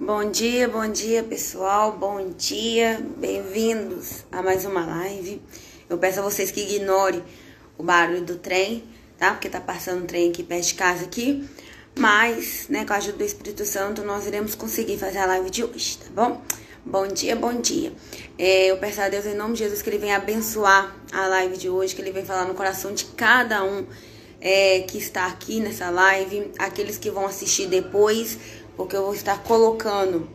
Bom dia pessoal, bom dia, bem-vindos a mais uma live. Eu peço a vocês que ignorem o barulho do trem, tá? Porque tá passando um trem aqui perto de casa aqui. Mas, né, com a ajuda do Espírito Santo, nós iremos conseguir fazer a live de hoje, tá bom? Bom dia, bom dia. Eu peço a Deus em nome de Jesus que Ele venha abençoar a live de hoje, que Ele venha falar no coração de cada um que está aqui nessa live, aqueles que vão assistir depois, porque eu vou estar colocando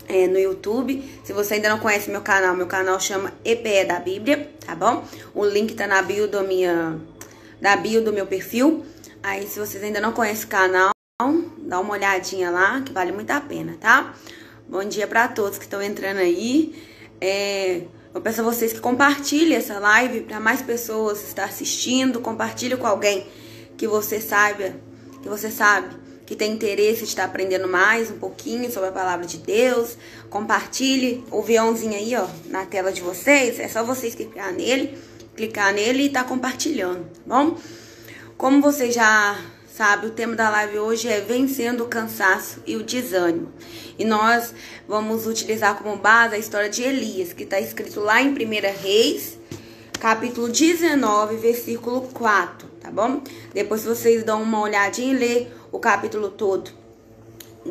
no YouTube. Se você ainda não conhece meu canal chama EPE da Bíblia, tá bom? O link tá na bio do meu perfil. Aí, se vocês ainda não conhecem o canal, dá uma olhadinha lá, que vale muito a pena, tá? Bom dia pra todos que estão entrando aí. Eu peço a vocês que compartilhem essa live para mais pessoas estar assistindo. Compartilhe com alguém que você sabe que tem interesse de estar aprendendo mais um pouquinho sobre a palavra de Deus. Compartilhe o aviãozinho aí, ó, na tela de vocês. É só vocês clicar nele e tá compartilhando, tá bom? Como vocês já sabem, o tema da live hoje é vencendo o cansaço e o desânimo. E nós vamos utilizar como base a história de Elias, que está escrito lá em 1 Reis, capítulo 19, versículo 4, tá bom? Depois, se vocês dão uma olhadinha e lê o capítulo todo,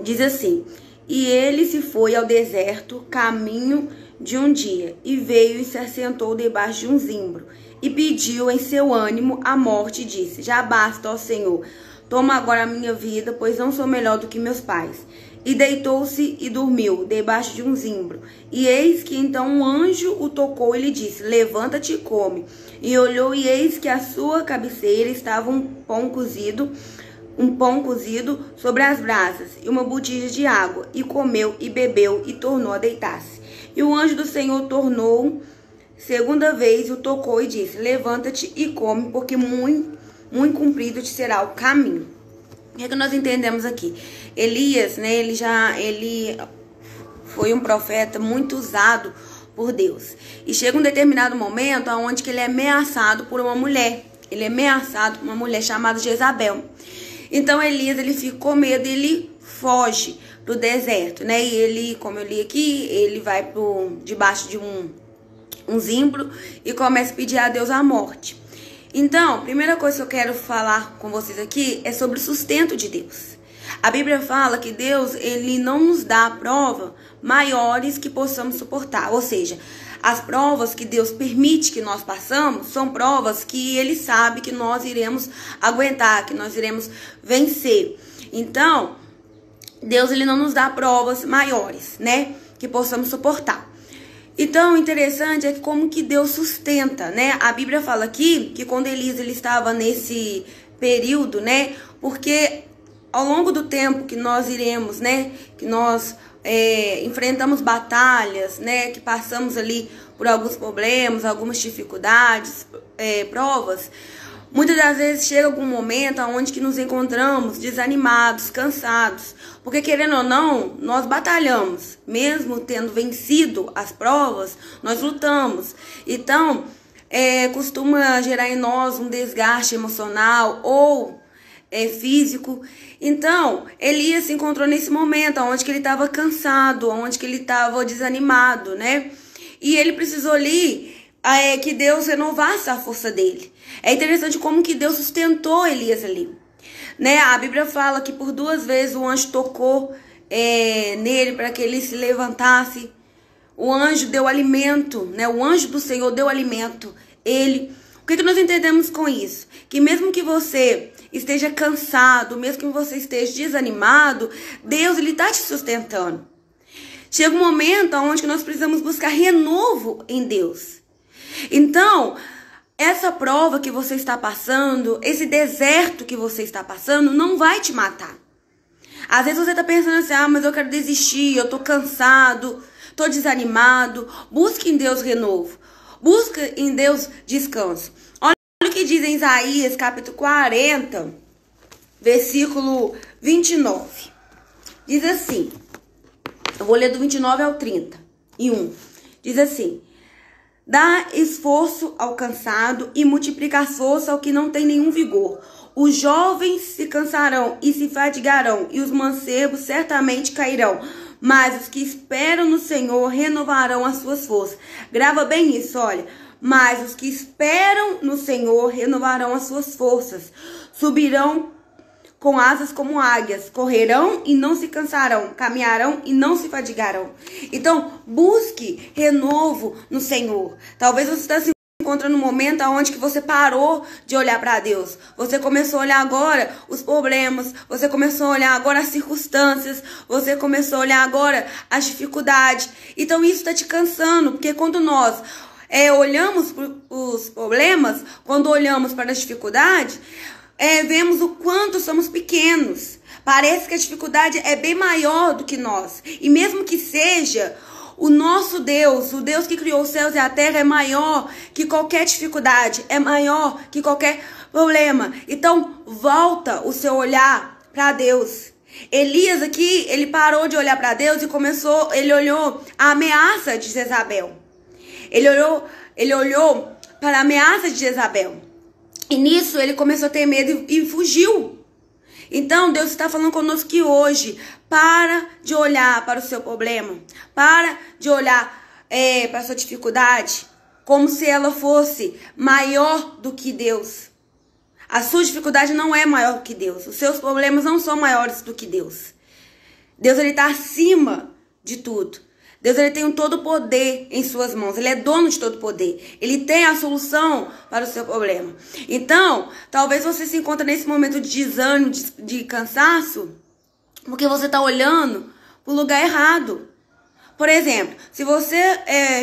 diz assim: E ele se foi ao deserto, caminho de um dia, e veio e se assentou debaixo de um zimbro, e pediu em seu ânimo a morte, e disse: Já basta, ó Senhor, toma agora a minha vida, pois não sou melhor do que meus pais. E deitou-se e dormiu debaixo de um zimbro. E eis que então um anjo o tocou e lhe disse: Levanta-te e come. E olhou, e eis que à sua cabeceira estava um pão cozido sobre as brasas, e uma botija de água. E comeu e bebeu, e tornou a deitar-se. E o anjo do Senhor tornou segunda vez, o tocou e disse: Levanta-te e come, porque muito comprido te será o caminho. O que é que nós entendemos aqui? Elias, né, ele foi um profeta muito usado por Deus. E chega um determinado momento onde que ele é ameaçado por uma mulher. Ele é ameaçado por uma mulher chamada Jezabel. Então Elias, ele fica com medo e ele foge pro deserto, né? E ele, como eu li aqui, ele vai debaixo de um zimbro e começa a pedir a Deus a morte. Então, a primeira coisa que eu quero falar com vocês aqui é sobre o sustento de Deus. A Bíblia fala que Deus, ele não nos dá prova maiores que possamos suportar. Ou seja, as provas que Deus permite que nós passamos são provas que Ele sabe que nós iremos aguentar, que nós iremos vencer. Então, Deus, ele não nos dá provas maiores, né, que possamos suportar. Então, o interessante é que como que Deus sustenta, né? A Bíblia fala aqui que quando Elias ele estava nesse período, né? Porque ao longo do tempo que nós iremos, né? Que nós enfrentamos batalhas, né? Que passamos ali por alguns problemas, algumas dificuldades, provas. Muitas das vezes chega algum momento onde que nos encontramos desanimados, cansados. Porque querendo ou não, nós batalhamos. Mesmo tendo vencido as provas, nós lutamos. Então, costuma gerar em nós um desgaste emocional ou físico. Então, Elias se encontrou nesse momento onde que ele estava cansado, onde que ele estava desanimado, né? E ele precisou ali que Deus renovasse a força dele. É interessante como que Deus sustentou Elias ali, né? A Bíblia fala que por 2 vezes o anjo tocou nele para que ele se levantasse. O anjo deu alimento, né? O anjo do Senhor deu alimento. O que nós entendemos com isso? Que mesmo que você esteja cansado, mesmo que você esteja desanimado, Deus, ele está te sustentando. Chega um momento onde nós precisamos buscar renovo em Deus. Então, essa prova que você está passando, esse deserto que você está passando, não vai te matar. Às vezes você está pensando assim: mas eu quero desistir, eu estou cansado, estou desanimado. Busque em Deus renovo. Busque em Deus descanso. Olha o que diz em Isaías, capítulo 40, versículo 29. Diz assim, eu vou ler do 29 ao 31. Diz assim: Dá esforço ao cansado e multiplica força ao que não tem nenhum vigor. Os jovens se cansarão e se fadigarão, e os mancebos certamente cairão. Mas os que esperam no Senhor renovarão as suas forças. Grava bem isso, olha. Mas os que esperam no Senhor renovarão as suas forças. Subirão com asas como águias. Correrão e não se cansarão. Caminharão e não se fadigarão. Então, busque renovo no Senhor. Talvez você está se encontrando no momento onde que você parou de olhar para Deus. Você começou a olhar agora os problemas. Você começou a olhar agora as circunstâncias. Você começou a olhar agora as dificuldades. Então, isso está te cansando. Porque quando nós olhamos para os problemas, quando olhamos para as dificuldades, vemos o quanto somos pequenos. Parece que a dificuldade é bem maior do que nós. E mesmo que seja, o nosso Deus, o Deus que criou os céus e a terra, é maior que qualquer dificuldade, é maior que qualquer problema. Então, volta o seu olhar para Deus. Elias aqui, ele parou de olhar para Deus e ele olhou a ameaça de Jezabel. Ele olhou para a ameaça de Jezabel. E nisso ele começou a ter medo e fugiu. Então Deus está falando conosco que hoje, para de olhar para o seu problema. Para de olhar para a sua dificuldade como se ela fosse maior do que Deus. A sua dificuldade não é maior do que Deus. Os seus problemas não são maiores do que Deus. Deus está acima de tudo. Deus tem todo o poder em suas mãos. Ele é dono de todo o poder. Ele tem a solução para o seu problema. Então, talvez você se encontre nesse momento de desânimo, de cansaço, porque você está olhando para o lugar errado. Por exemplo, se você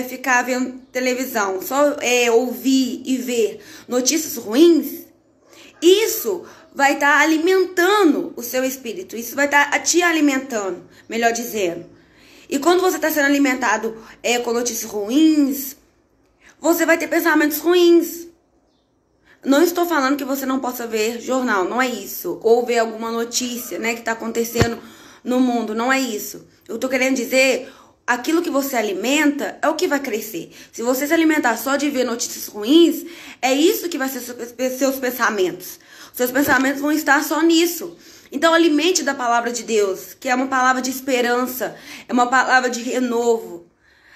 ficar vendo televisão, só ouvir e ver notícias ruins, isso vai estar alimentando o seu espírito. Isso vai estar te alimentando, melhor dizendo. E quando você está sendo alimentado com notícias ruins, você vai ter pensamentos ruins. Não estou falando que você não possa ver jornal, não é isso. Ou ver alguma notícia, né, que está acontecendo no mundo, não é isso. Eu estou querendo dizer, aquilo que você alimenta é o que vai crescer. Se você se alimentar só de ver notícias ruins, é isso que vai ser seus pensamentos. Seus pensamentos vão estar só nisso. Então, alimente da palavra de Deus, que é uma palavra de esperança, é uma palavra de renovo.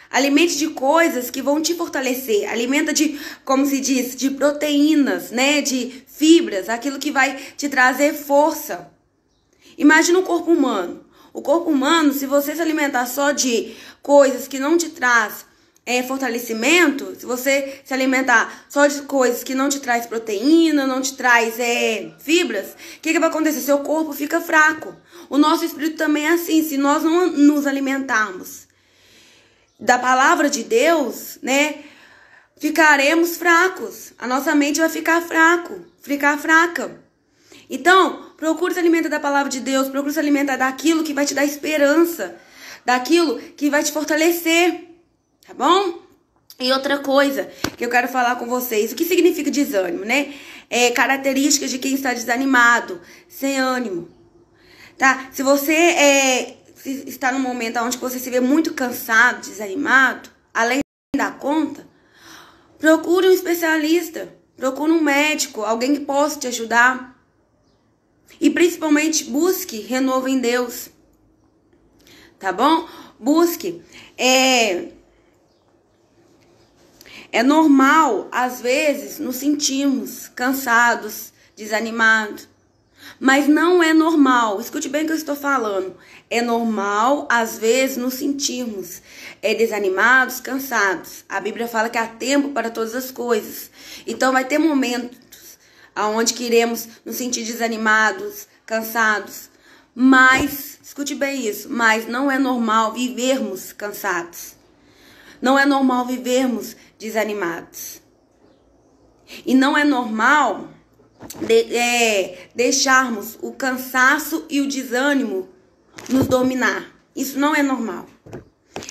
Alimente de coisas que vão te fortalecer. Alimenta de, como se diz, de proteínas, né? De fibras, aquilo que vai te trazer força. Imagina o corpo humano. O corpo humano, se você se alimentar só de coisas que não te traz fortalecimento, se você se alimentar só de coisas que não te traz proteína, não te traz fibras, o que vai acontecer? Seu corpo fica fraco. O nosso espírito também é assim. Se nós não nos alimentarmos da palavra de Deus, né, ficaremos fracos. A nossa mente vai ficar fraca. Então, procure se alimentar da palavra de Deus, procure se alimentar daquilo que vai te dar esperança, daquilo que vai te fortalecer. Tá bom? E outra coisa que eu quero falar com vocês. O que significa desânimo, né? Características de quem está desanimado, sem ânimo. Tá? Se você está num momento onde você se vê muito cansado, desanimado, além da conta, procure um especialista. Procure um médico, alguém que possa te ajudar. E principalmente busque renovo em Deus. Tá bom? Busque. É normal, às vezes, nos sentirmos cansados, desanimados. Mas não é normal, escute bem o que eu estou falando. É normal, às vezes, nos sentirmos desanimados, cansados. A Bíblia fala que há tempo para todas as coisas. Então, vai ter momentos onde queremos nos sentir desanimados, cansados. Mas, escute bem isso, mas não é normal vivermos cansados. Não é normal vivermos desanimados. E não é normal deixarmos o cansaço e o desânimo nos dominar. Isso não é normal.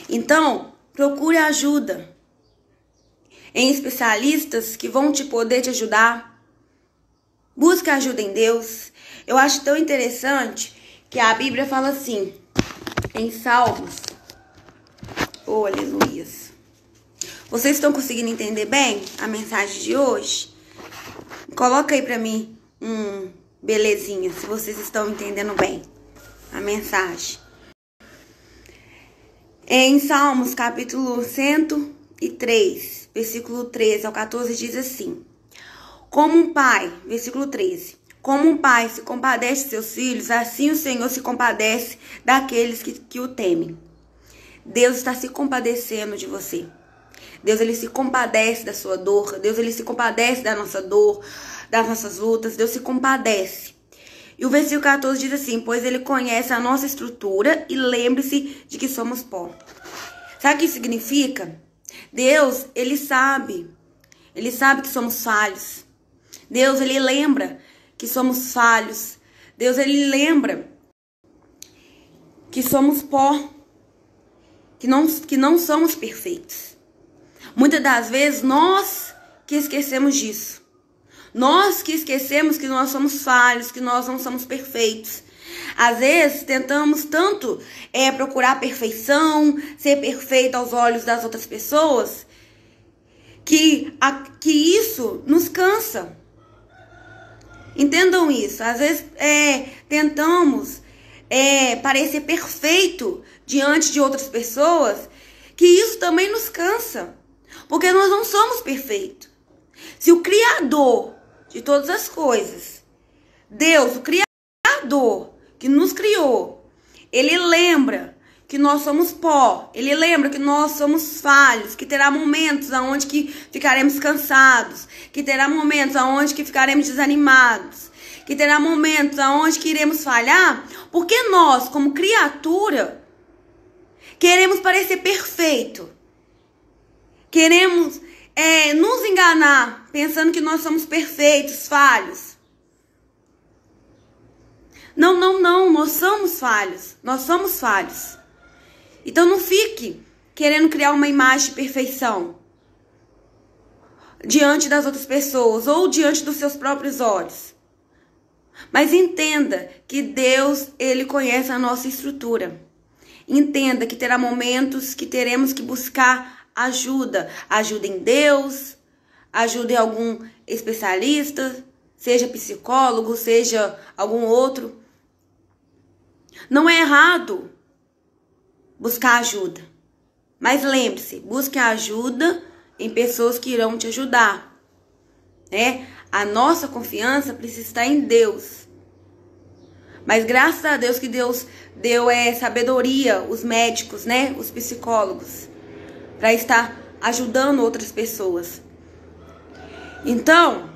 Então, procure ajuda em especialistas que vão poder te ajudar. Busque ajuda em Deus. Eu acho tão interessante que a Bíblia fala assim, em Salmos. Oh, aleluias. Vocês estão conseguindo entender bem a mensagem de hoje? Coloca aí pra mim belezinha, se vocês estão entendendo bem a mensagem. Em Salmos, capítulo 103, versículo 13 ao 14, diz assim: Como um pai, versículo 13, como um pai se compadece de seus filhos, assim o Senhor se compadece daqueles que o temem. Deus está se compadecendo de você. Deus, ele se compadece da sua dor. Deus, ele se compadece da nossa dor, das nossas lutas. Deus se compadece. E o versículo 14 diz assim: Pois ele conhece a nossa estrutura e lembre-se de que somos pó. Sabe o que isso significa? Deus, ele sabe que somos falhos. Deus, ele lembra que somos falhos. Deus, ele lembra que somos pó, que não somos perfeitos. Muitas das vezes, nós que esquecemos disso. Nós que esquecemos que nós somos falhos, que nós não somos perfeitos. Às vezes, tentamos tanto procurar a perfeição, ser perfeito aos olhos das outras pessoas, que isso nos cansa. Entendam isso. Às vezes, tentamos parecer perfeito diante de outras pessoas, que isso também nos cansa. Porque nós não somos perfeitos. Se o Criador de todas as coisas, Deus, o Criador que nos criou, ele lembra que nós somos pó, ele lembra que nós somos falhos, que terá momentos onde que ficaremos cansados, que terá momentos onde que ficaremos desanimados, que terá momentos onde que iremos falhar, porque nós, como criatura, queremos parecer perfeito, queremos nos enganar, pensando que nós somos perfeitos, falhos. Não, nós somos falhos, Então não fique querendo criar uma imagem de perfeição diante das outras pessoas ou diante dos seus próprios olhos. Mas entenda que Deus, ele conhece a nossa estrutura. Entenda que terá momentos que teremos que buscar ajuda em Deus, ajuda em algum especialista, seja psicólogo, seja algum outro. Não é errado buscar ajuda, mas lembre-se, busque ajuda em pessoas que irão te ajudar, né? A nossa confiança precisa estar em Deus. Mas graças a Deus que Deus deu sabedoria, os médicos, né? Os psicólogos, para estar ajudando outras pessoas. Então,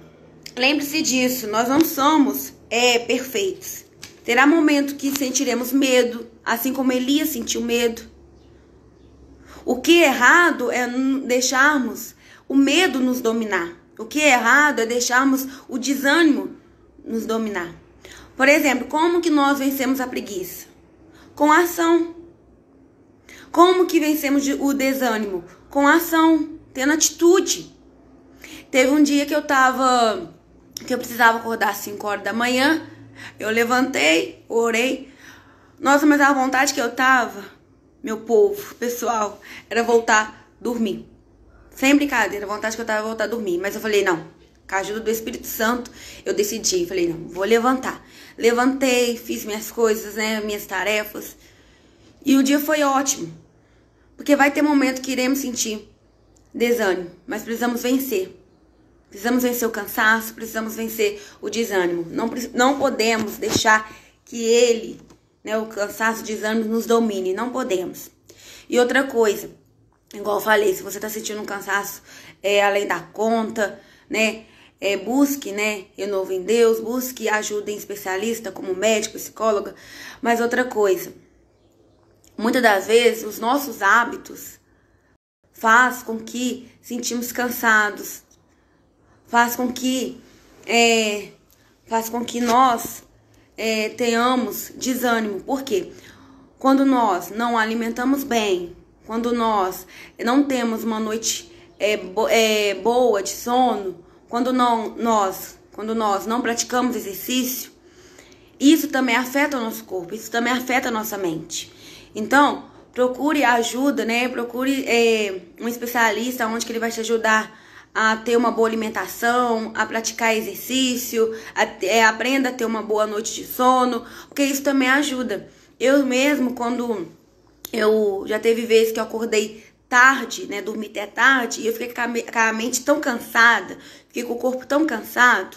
lembre-se disso, nós não somos perfeitos. Terá momento que sentiremos medo, assim como Elias sentiu medo. O que é errado é deixarmos o medo nos dominar. O que é errado é deixarmos o desânimo nos dominar. Por exemplo, como que nós vencemos a preguiça? Com ação. Como que vencemos o desânimo? Com ação, tendo atitude. Teve um dia que eu precisava acordar às 5 horas da manhã. Eu levantei, orei. Nossa, mas a vontade que eu tava, meu povo, pessoal, era voltar a dormir. Sem brincadeira, a vontade que eu tava era voltar a dormir. Mas eu falei, não, com a ajuda do Espírito Santo, eu decidi. Falei, não, vou levantar. Levantei, fiz minhas coisas, né, minhas tarefas. E o dia foi ótimo. Porque vai ter momento que iremos sentir desânimo, mas precisamos vencer. Precisamos vencer o cansaço, precisamos vencer o desânimo. Não podemos deixar que ele, né, o cansaço, o desânimo nos domine. Não podemos. E outra coisa, igual eu falei, se você está sentindo um cansaço além da conta, né, busque, né, renovo em Deus, busque ajuda em especialista como médico, psicóloga. Mas outra coisa, muitas das vezes os nossos hábitos faz com que sentimos cansados, faz com que nós tenhamos desânimo. Por quê? Quando nós não alimentamos bem, quando nós não temos uma noite boa de sono, quando nós não praticamos exercício, isso também afeta o nosso corpo, isso também afeta a nossa mente. Então, procure ajuda, né? Procure um especialista onde que ele vai te ajudar a ter uma boa alimentação, a praticar exercício, aprenda a ter uma boa noite de sono, porque isso também ajuda. Eu mesmo, quando Eu já teve vezes que eu acordei tarde, né, dormi até tarde, e eu fiquei com a mente tão cansada, fiquei com o corpo tão cansado.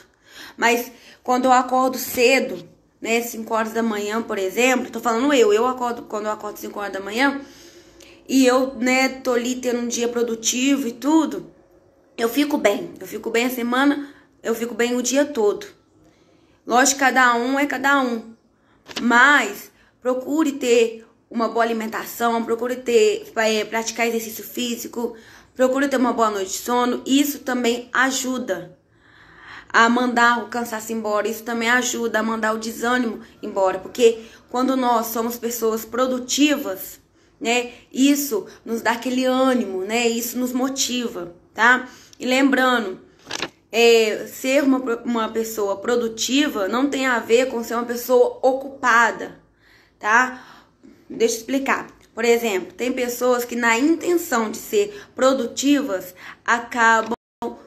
Mas quando eu acordo cedo, né, 5 horas da manhã, por exemplo, tô falando eu acordo, quando eu acordo 5 horas da manhã, e eu, né, tô ali tendo um dia produtivo e tudo, eu fico bem a semana, eu fico bem o dia todo. Lógico, cada um é cada um, mas procure ter uma boa alimentação, procure praticar exercício físico, procure ter uma boa noite de sono. Isso também ajuda a mandar o cansaço embora, isso também ajuda a mandar o desânimo embora, porque quando nós somos pessoas produtivas, né, isso nos dá aquele ânimo, né, isso nos motiva, tá? E lembrando, ser uma pessoa produtiva não tem a ver com ser uma pessoa ocupada, tá? Deixa eu explicar. Por exemplo, tem pessoas que na intenção de ser produtivas acabam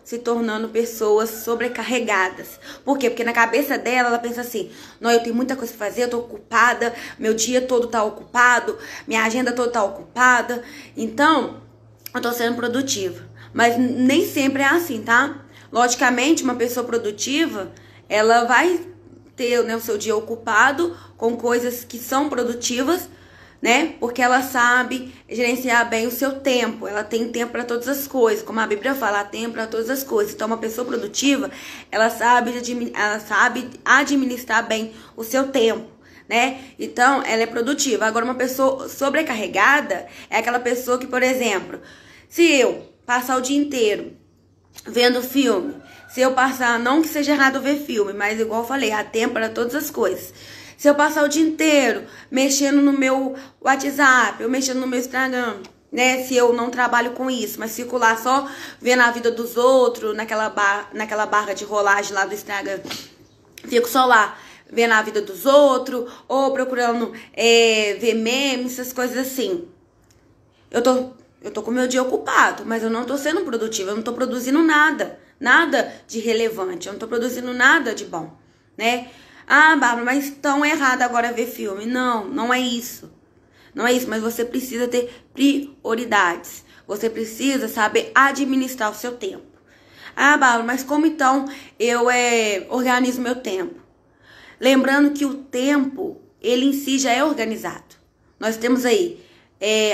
se tornando pessoas sobrecarregadas. Por quê? Porque na cabeça dela, ela pensa assim: não, eu tenho muita coisa pra fazer, eu tô ocupada, meu dia todo tá ocupado, minha agenda toda tá ocupada, então eu tô sendo produtiva. Mas nem sempre é assim, tá? Logicamente, uma pessoa produtiva, ela vai ter, né, o seu dia ocupado com coisas que são produtivas, né? Porque ela sabe gerenciar bem o seu tempo. Ela tem tempo para todas as coisas. Como a Bíblia fala, há tempo para todas as coisas. Então, uma pessoa produtiva, ela sabe administrar bem o seu tempo, né? Então, ela é produtiva. Agora, uma pessoa sobrecarregada é aquela pessoa que, por exemplo, se eu passar o dia inteiro vendo filme, se eu passar, não que seja errado ver filme, mas igual eu falei, há tempo para todas as coisas. Se eu passar o dia inteiro mexendo no meu WhatsApp, eu mexendo no meu Instagram, né? Se eu não trabalho com isso, mas fico lá só vendo a vida dos outros, naquela barra de rolagem lá do Instagram, fico só lá vendo a vida dos outros, ou procurando ver memes, essas coisas assim. Eu tô com o meu dia ocupado, mas eu não tô sendo produtiva, eu não tô produzindo nada de relevante, eu não tô produzindo nada de bom, né? Ah, Bárbara, mas tão errado agora ver filme. Não, não é isso. Não é isso, mas você precisa ter prioridades. Você precisa saber administrar o seu tempo. Ah, Bárbara, mas como então eu organizo meu tempo? Lembrando que o tempo, ele em si já é organizado. Nós temos aí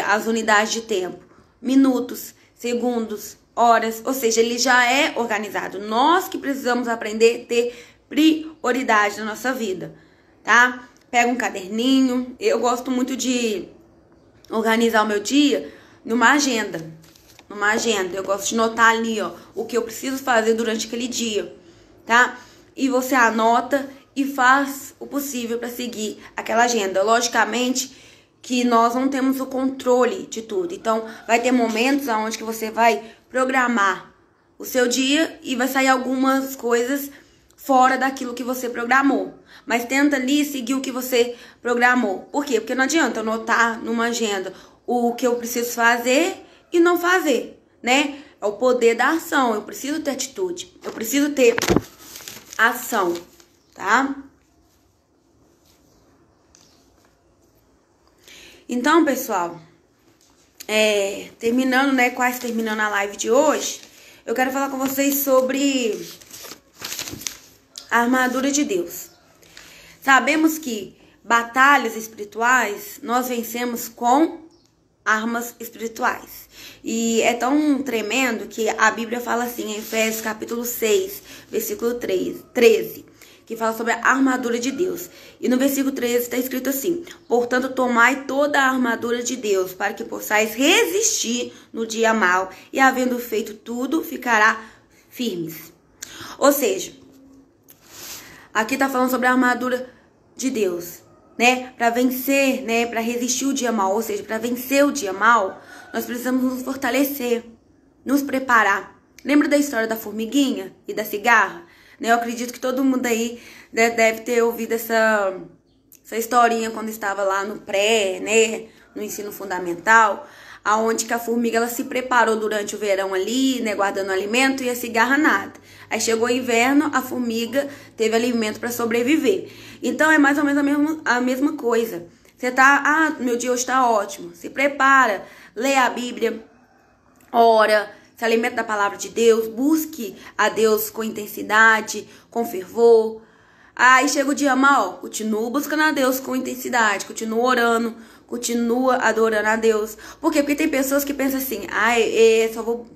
as unidades de tempo. Minutos, segundos, horas, ou seja, ele já é organizado. Nós que precisamos aprender a ter prioridade na nossa vida, tá? Pega um caderninho. Eu gosto muito de organizar o meu dia numa agenda. Eu gosto de anotar ali, ó, o que eu preciso fazer durante aquele dia, tá? E você anota e faz o possível para seguir aquela agenda. Logicamente que nós não temos o controle de tudo. Então, vai ter momentos onde que você vai programar o seu dia e vai sair algumas coisas fora daquilo que você programou. Mas tenta ali seguir o que você programou. Por quê? Porque não adianta anotar numa agenda o que eu preciso fazer e não fazer, né? É o poder da ação. Eu preciso ter atitude. Eu preciso ter ação, tá? Então, pessoal, terminando, né? Quase terminando a live de hoje, eu quero falar com vocês sobre a armadura de Deus. Sabemos que batalhas espirituais nós vencemos com armas espirituais. E é tão tremendo que a Bíblia fala assim, em Efésios capítulo 6, versículo 13, que fala sobre a armadura de Deus. E no versículo 13 está escrito assim: portanto, tomai toda a armadura de Deus, para que possais resistir no dia mau, e havendo feito tudo, ficará firmes. Ou seja, aqui tá falando sobre a armadura de Deus, né? Para vencer, né? Para resistir o dia mal, ou seja, para vencer o dia mal, nós precisamos nos fortalecer, nos preparar. Lembra da história da formiguinha e da cigarra? Eu acredito que todo mundo aí deve ter ouvido essa historinha quando estava lá no pré, né? No ensino fundamental, aonde que a formiga ela se preparou durante o verão ali, né? Guardando alimento, e a cigarra nada. Aí chegou o inverno, a formiga teve alimento para sobreviver. Então é mais ou menos a mesma coisa. Você tá, meu dia hoje tá ótimo. Se prepara, lê a Bíblia, ora, se alimenta da palavra de Deus, busque a Deus com intensidade, com fervor. Aí chega o dia mal, continua buscando a Deus com intensidade, continua orando, continua adorando a Deus. Por quê? Porque tem pessoas que pensam assim,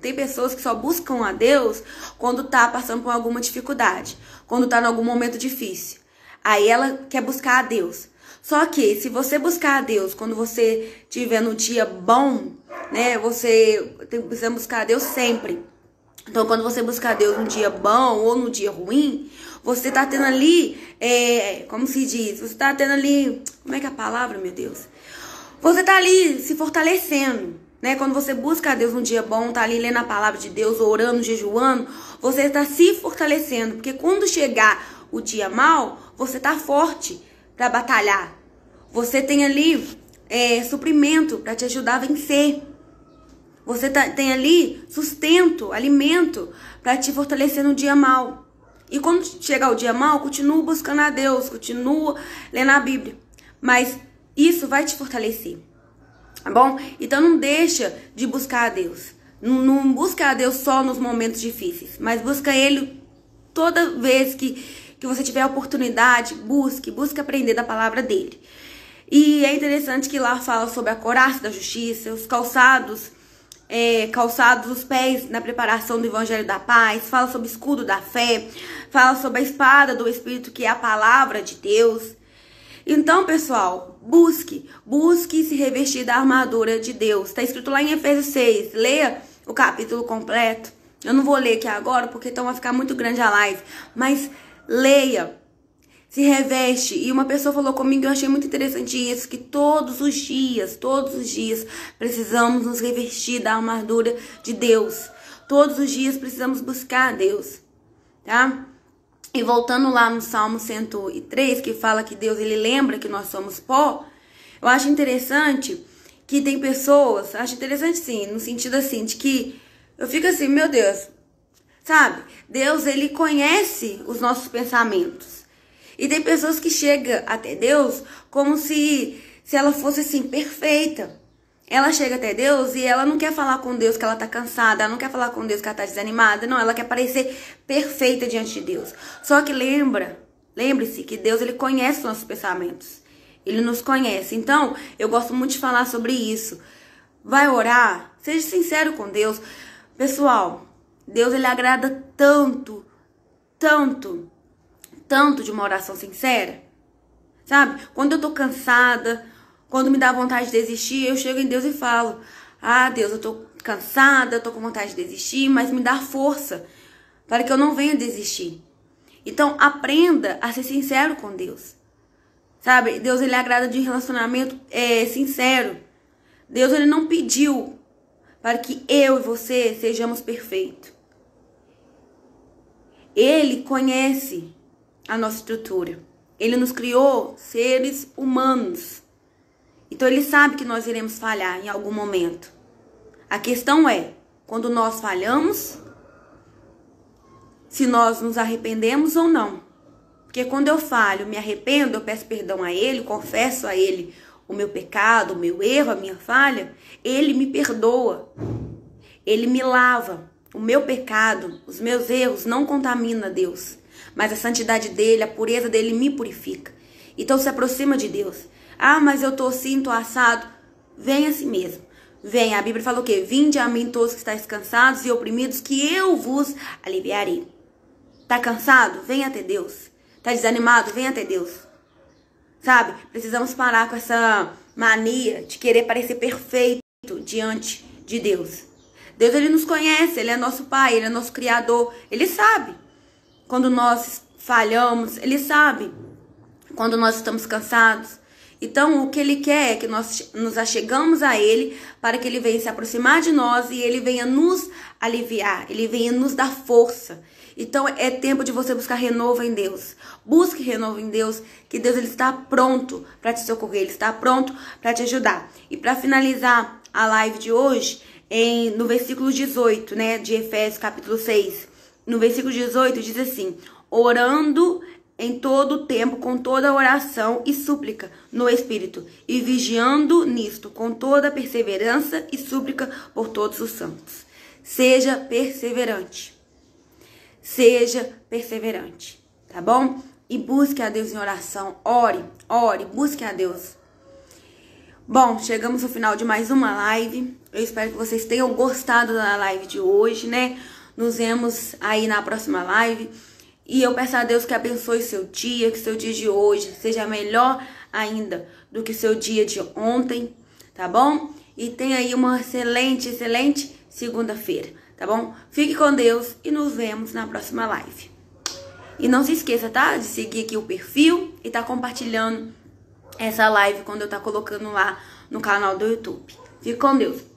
tem pessoas que só buscam a Deus quando tá passando por alguma dificuldade, quando tá em algum momento difícil. Aí ela quer buscar a Deus. Só que se você buscar a Deus quando você estiver no dia bom, né, você precisa buscar a Deus sempre. Então, quando você buscar a Deus no dia bom ou no dia ruim, você tá tendo ali, como se diz? Você tá tendo ali, como é que é a palavra, meu Deus? Você tá ali se fortalecendo, né? Quando você busca a Deus no dia bom, tá ali lendo a palavra de Deus, orando, jejuando, você está se fortalecendo. Porque quando chegar o dia mal, você tá forte para batalhar. Você tem ali suprimento para te ajudar a vencer. Você tem ali sustento, alimento para te fortalecer no dia mal. E quando chegar o dia mal, continua buscando a Deus, continua lendo a Bíblia. Mas isso vai te fortalecer, tá bom? Então não deixa de buscar a Deus. Não busca a Deus só nos momentos difíceis, mas busca Ele toda vez que você tiver a oportunidade, busque aprender da palavra dele. E é interessante que lá fala sobre a couraça da justiça, os calçados os pés na preparação do evangelho da paz, fala sobre o escudo da fé, fala sobre a espada do Espírito, que é a palavra de Deus. Então, pessoal, busque se revestir da armadura de Deus. Está escrito lá em Efésios 6, leia o capítulo completo. Eu não vou ler aqui agora, porque então vai ficar muito grande a live, mas leia, se reveste. E uma pessoa falou comigo, eu achei muito interessante isso, que todos os dias, precisamos nos revestir da armadura de Deus. Todos os dias precisamos buscar a Deus, tá? E voltando lá no Salmo 103, que fala que Deus, ele lembra que nós somos pó, eu acho interessante que tem pessoas, acho interessante sim, no sentido assim, de que eu fico assim, meu Deus, sabe? Deus, ele conhece os nossos pensamentos. E tem pessoas que chegam até Deus como se ela fosse assim, perfeita. Ela chega até Deus e ela não quer falar com Deus que ela tá cansada, ela não quer falar com Deus que ela tá desanimada, não, ela quer parecer perfeita diante de Deus. Só que lembre-se que Deus, ele conhece os nossos pensamentos. Ele nos conhece. Então, eu gosto muito de falar sobre isso. Vai orar, seja sincero com Deus. Pessoal, Deus, ele agrada tanto de uma oração sincera, sabe? Quando eu tô cansada, quando me dá vontade de desistir, eu chego em Deus e falo, Deus, eu tô cansada, eu tô com vontade de desistir, mas me dá força para que eu não venha desistir. Então, aprenda a ser sincero com Deus, sabe? Deus, ele agrada de relacionamento sincero. Deus, ele não pediu para que eu e você sejamos perfeitos. Ele conhece a nossa estrutura. Ele nos criou seres humanos. Então ele sabe que nós iremos falhar em algum momento. A questão é, quando nós falhamos, se nós nos arrependemos ou não. Porque quando eu falho, me arrependo, eu peço perdão a Ele, confesso a Ele o meu pecado, o meu erro, a minha falha, Ele me perdoa. Ele me lava. O meu pecado, os meus erros não contaminam Deus. Mas a santidade dele, a pureza dele me purifica. Então se aproxima de Deus. Mas eu tô assim, tô assado. Vem assim mesmo. Vem, a Bíblia fala o quê? Vinde a mim todos que estáis cansados e oprimidos, que eu vos aliviarei. Tá cansado? Vem até Deus. Tá desanimado? Vem até Deus. Sabe? Precisamos parar com essa mania de querer parecer perfeito diante de Deus. Deus, ele nos conhece, ele é nosso Pai, ele é nosso Criador. Ele sabe quando nós falhamos, ele sabe quando nós estamos cansados. Então, o que ele quer é que nós nos achegamos a ele para que ele venha se aproximar de nós e ele venha nos aliviar, ele venha nos dar força. Então, é tempo de você buscar renovo em Deus. Busque renovo em Deus, que Deus, ele está pronto para te socorrer, ele está pronto para te ajudar. E para finalizar a live de hoje, no versículo 18, né, de Efésios capítulo 6, no versículo 18 diz assim: orando em todo o tempo, com toda oração e súplica no Espírito, e vigiando nisto, com toda perseverança e súplica por todos os santos. Seja perseverante. Seja perseverante, tá bom? E busque a Deus em oração. Ore, busque a Deus. Bom, chegamos ao final de mais uma live. Eu espero que vocês tenham gostado da live de hoje, né? Nos vemos aí na próxima live. E eu peço a Deus que abençoe seu dia, que seu dia de hoje seja melhor ainda do que seu dia de ontem, tá bom? E tenha aí uma excelente segunda-feira, tá bom? Fique com Deus e nos vemos na próxima live. E não se esqueça, tá? De seguir aqui o perfil e tá compartilhando essa live quando eu tá colocando lá no canal do YouTube. Fique com Deus.